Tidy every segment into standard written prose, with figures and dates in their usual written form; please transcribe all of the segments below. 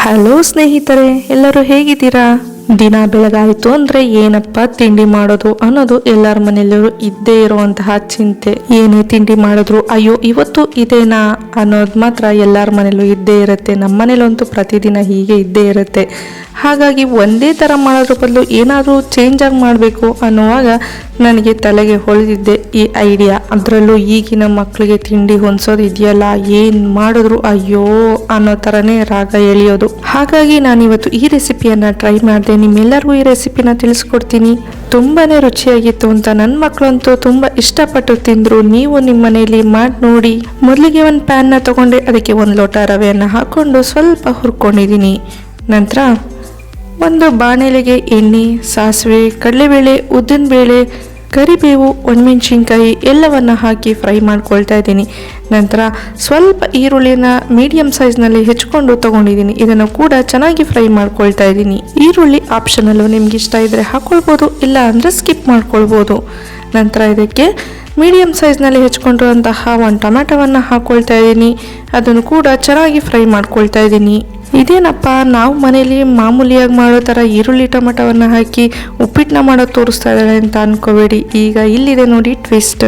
Hello ಸ್ನೇಹಿತರೆ, ಎಲ್ಲರೂ ಹೇಗಿದ್ದೀರಾ? ದಿನ ಬೆಳಗಾಯಿತು ಅಂದ್ರೆ ಏನಪ್ಪ ತಿಂಡಿ ಮಾಡೋದು ಅನ್ನೋದು ಎಲ್ಲರ ಮನೆಯಲ್ಲೂ ಇದ್ದೇ ಇರುವಂತಹ ಚಿಂತೆ. ಏನೇ ತಿಂಡಿ ಮಾಡಿದ್ರು ಅಯ್ಯೋ ಇವತ್ತು ಇದೇನಾ ಅನ್ನೋದು ಮಾತ್ರ ಎಲ್ಲರ ಮನೇಲೂ ಇದ್ದೇ ಇರುತ್ತೆ. ನಮ್ಮ ಮನೇಲಂತೂ ಪ್ರತಿದಿನ ಹೀಗೆ ಇದ್ದೇ ಇರುತ್ತೆ. ಹಾಗಾಗಿ ಒಂದೇ ಥರ ಮಾಡೋದ್ರ ಬದಲು ಏನಾದರೂ ಚೇಂಜ್ ಆಗಿ ಮಾಡಬೇಕು ಅನ್ನುವಾಗ ನನಗೆ ತಲೆಗೆ ಹೊಳೆದಿದ್ದೆ ಈ ಐಡಿಯಾ. ಅದರಲ್ಲೂ ಈಗಿನ ಮಕ್ಕಳಿಗೆ ತಿಂಡಿ ಹೊಂದ್ಸೋದು ಇದೆಯಲ್ಲ, ಏನು ಮಾಡಿದ್ರು ಅಯ್ಯೋ ಅನ್ನೋ ಥರನೇ ರಾಗ ಎಳೆಯೋದು. ಹಾಗಾಗಿ ನಾನಿವತ್ತು ಈ ರೆಸಿಪಿಯನ್ನು ಟ್ರೈ ಮಾಡಿದೆ. ನಿಮ್ಮೆಲ್ಲರಿಗೂ ಈ ರೆಸಿಪಿನ ತಿಳಿಸ್ಕೊಡ್ತೀನಿ. ತುಂಬಾನೇ ರುಚಿಯಾಗಿತ್ತು ಅಂತ ನನ್ನ ಮಕ್ಕಳಂತೂ ತುಂಬ ಇಷ್ಟಪಟ್ಟು ತಿಂದರು. ನೀವು ನಿಮ್ಮ ಮನೆಯಲ್ಲಿ ಮಾಡಿ ನೋಡಿ. ಮೊದಲಿಗೆ ಒಂದು ಪ್ಯಾನ್ನ ತಗೊಂಡೆ, ಅದಕ್ಕೆ 1 ಲೋಟ ರವೆಯನ್ನು ಹಾಕ್ಕೊಂಡು ಸ್ವಲ್ಪ ಹುರ್ಕೊಂಡಿದ್ದೀನಿ. ನಂತರ ಒಂದು ಬಾಣಲೆಗೆ ಎಣ್ಣೆ, ಸಾಸಿವೆ, ಕಡಲೆಬೇಳೆ, ಉದ್ದಿನಬೇಳೆ, ಕರಿಬೇವು, ಒಣಮೆಣಸಿನ್ಕಾಯಿ ಎಲ್ಲವನ್ನ ಹಾಕಿ ಫ್ರೈ ಮಾಡ್ಕೊಳ್ತಾ ಇದ್ದೀನಿ. ನಂತರ ಸ್ವಲ್ಪ ಈರುಳ್ಳಿನ ಮೀಡಿಯಂ ಸೈಜ್ನಲ್ಲಿ ಹೆಚ್ಕೊಂಡು ತಗೊಂಡಿದ್ದೀನಿ. ಇದನ್ನು ಕೂಡ ಚೆನ್ನಾಗಿ ಫ್ರೈ ಮಾಡ್ಕೊಳ್ತಾ ಇದ್ದೀನಿ. ಈರುಳ್ಳಿ ಆಪ್ಷನಲ್ಲು, ನಿಮ್ಗೆ ಇಷ್ಟ ಇದ್ದರೆ ಹಾಕ್ಕೊಳ್ಬೋದು, ಇಲ್ಲ ಅಂದರೆ ಸ್ಕಿಪ್ ಮಾಡ್ಕೊಳ್ಬೋದು. ನಂತರ ಇದಕ್ಕೆ ಮೀಡಿಯಂ ಸೈಜ್ನಲ್ಲಿ ಹೆಚ್ಕೊಂಡಿರುವಂತಹ 1 ಟೊಮ್ಯಾಟೊವನ್ನು ಹಾಕ್ಕೊಳ್ತಾ ಇದ್ದೀನಿ. ಅದನ್ನು ಕೂಡ ಚೆನ್ನಾಗಿ ಫ್ರೈ ಮಾಡ್ಕೊಳ್ತಾ ಇದ್ದೀನಿ. ಇದೇನಪ್ಪ ನಾವು ಮನೇಲಿ ಮಾಮೂಲಿಯಾಗಿ ಮಾಡೋ ಥರ ಈರುಳ್ಳಿ ಟೊಮೆಟೊವನ್ನು ಹಾಕಿ ಉಪ್ಪಿಟ್ಟನ್ನ ಮಾಡೋದು ತೋರಿಸ್ತಾ ಇದ್ದಾರೆ ಅಂತ ಅನ್ಕೋಬೇಡಿ. ಈಗ ಇಲ್ಲಿದೆ ನೋಡಿ ಟ್ವಿಸ್ಟ್.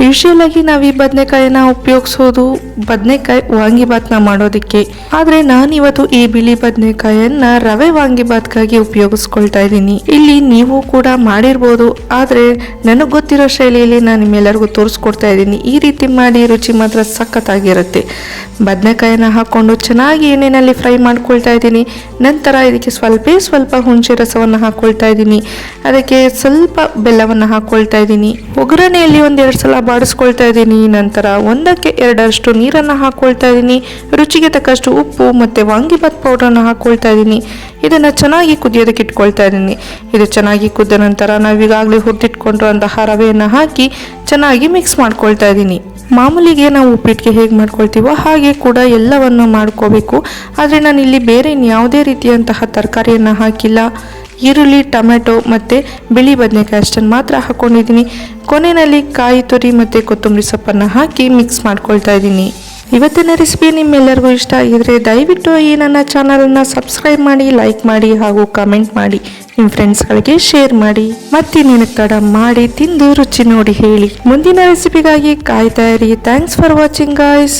ಯೂಶುವಲ್ ಆಗಿ ನಾವು ಈ ಬದನೆಕಾಯಿನ ಉಪಯೋಗಿಸೋದು ಬದನೆಕಾಯಿ ವಾಂಗಿಬಾತ್ನ ಮಾಡೋದಕ್ಕೆ. ಆದರೆ ನಾನಿವತ್ತು ಈ ಬಿಳಿ ಬದನೆಕಾಯಿಯನ್ನ ರವೆ ವಾಂಗಿಬಾತ್ಗಾಗಿ ಉಪಯೋಗಿಸ್ಕೊಳ್ತಾ ಇದ್ದೀನಿ. ಇಲ್ಲಿ ನೀವು ಕೂಡ ಮಾಡಿರ್ಬೋದು, ಆದರೆ ನನಗೆ ಗೊತ್ತಿರೋ ಶೈಲಿಯಲ್ಲಿ ನಾನು ನಿಮ್ಮೆಲ್ಲರಿಗೂ ತೋರಿಸ್ಕೊಡ್ತಾ ಇದ್ದೀನಿ. ಈ ರೀತಿ ಮಾಡಿ ರುಚಿ ಮಾತ್ರ ಸಖತ್ತಾಗಿರುತ್ತೆ. ಬದನೆಕಾಯಿನ ಹಾಕ್ಕೊಂಡು ಚೆನ್ನಾಗಿ ಎಣ್ಣೆಯಲ್ಲಿ ಫ್ರೈ ಮಾಡ್ಕೊಳ್ತಾ ಇದ್ದೀನಿ. ನಂತರ ಇದಕ್ಕೆ ಸ್ವಲ್ಪ ಹುಣಸೆ ರಸವನ್ನು ಹಾಕ್ಕೊಳ್ತಾ ಇದ್ದೀನಿ. ಅದಕ್ಕೆ ಸ್ವಲ್ಪ ಬೆಲ್ಲವನ್ನು ಹಾಕ್ಕೊಳ್ತಾ ಇದ್ದೀನಿ. ಒಗ್ಗರಣೆಯಲ್ಲಿ 1-2 ಸಲ ಬಾಡಿಸ್ಕೊಳ್ತಾ ಇದ್ದೀನಿ. ನಂತರ 1ಕ್ಕೆ 2 ನೀರನ್ನು ಹಾಕ್ಕೊಳ್ತಾ ಇದ್ದೀನಿ. ರುಚಿಗೆ ತಕ್ಕಷ್ಟು ಉಪ್ಪು ಮತ್ತು ವಾಂಗಿಬಾತ್ ಪೌಡರನ್ನು ಹಾಕ್ಕೊಳ್ತಾ ಇದ್ದೀನಿ. ಇದನ್ನು ಚೆನ್ನಾಗಿ ಕುದಿಯೋದಕ್ಕೆ ಇಟ್ಕೊಳ್ತಾ ಇದ್ದೀನಿ. ಇದು ಚೆನ್ನಾಗಿ ಕುದ್ದ ನಂತರ ನಾವೀಗಾಗಲೇ ಹುರಿದಿಟ್ಕೊಂಡಿರುವಂತಹ ರವೆಯನ್ನು ಹಾಕಿ ಚೆನ್ನಾಗಿ ಮಿಕ್ಸ್ ಮಾಡ್ಕೊಳ್ತಾ ಇದ್ದೀನಿ. ಮಾಮೂಲಿಗೆ ನಾವು ಉಪ್ಪಿಟ್ಟಿಗೆ ಹೇಗೆ ಮಾಡ್ಕೊಳ್ತೀವೋ ಹಾಗೆ ಕೂಡ ಎಲ್ಲವನ್ನು ಮಾಡ್ಕೋಬೇಕು. ಆದರೆ ನಾನು ಇಲ್ಲಿ ಬೇರೆ ಯಾವುದೇ ರೀತಿಯಂತಹ ತರಕಾರಿಯನ್ನು ಹಾಕಿಲ್ಲ. ಈರುಳ್ಳಿ, ಟೊಮೆಟೊ ಮತ್ತು ಬಿಳಿ ಬದನೆಕಾಯಿ ಅಷ್ಟನ್ನು ಮಾತ್ರ ಹಾಕ್ಕೊಂಡಿದ್ದೀನಿ. ಕೊನೆಯಲ್ಲಿ ಕಾಯಿ ತುರಿ ಮತ್ತು ಕೊತ್ತಂಬರಿ ಸೊಪ್ಪನ್ನು ಹಾಕಿ ಮಿಕ್ಸ್ ಮಾಡ್ಕೊಳ್ತಾ ಇದ್ದೀನಿ. ಇವತ್ತಿನ ರೆಸಿಪಿ ನಿಮ್ಮೆಲ್ಲರಿಗೂ ಇಷ್ಟ ಆಗಿದ್ರೆ ದಯವಿಟ್ಟು ಈ ನನ್ನ ಚಾನಲನ್ನು ಸಬ್ಸ್ಕ್ರೈಬ್ ಮಾಡಿ, ಲೈಕ್ ಮಾಡಿ ಹಾಗೂ ಕಮೆಂಟ್ ಮಾಡಿ. ನಿಮ್ಮ ಫ್ರೆಂಡ್ಸ್ಗಳಿಗೆ ಶೇರ್ ಮಾಡಿ. ಮತ್ತಿನ್ನೇನು ತಡ ಮಾಡಿ ತಿಂದು ರುಚಿ ನೋಡಿ ಹೇಳಿ. ಮುಂದಿನ ರೆಸಿಪಿಗಾಗಿ ಕಾಯ್ತಾ ಇರಿ. Thanks for watching guys.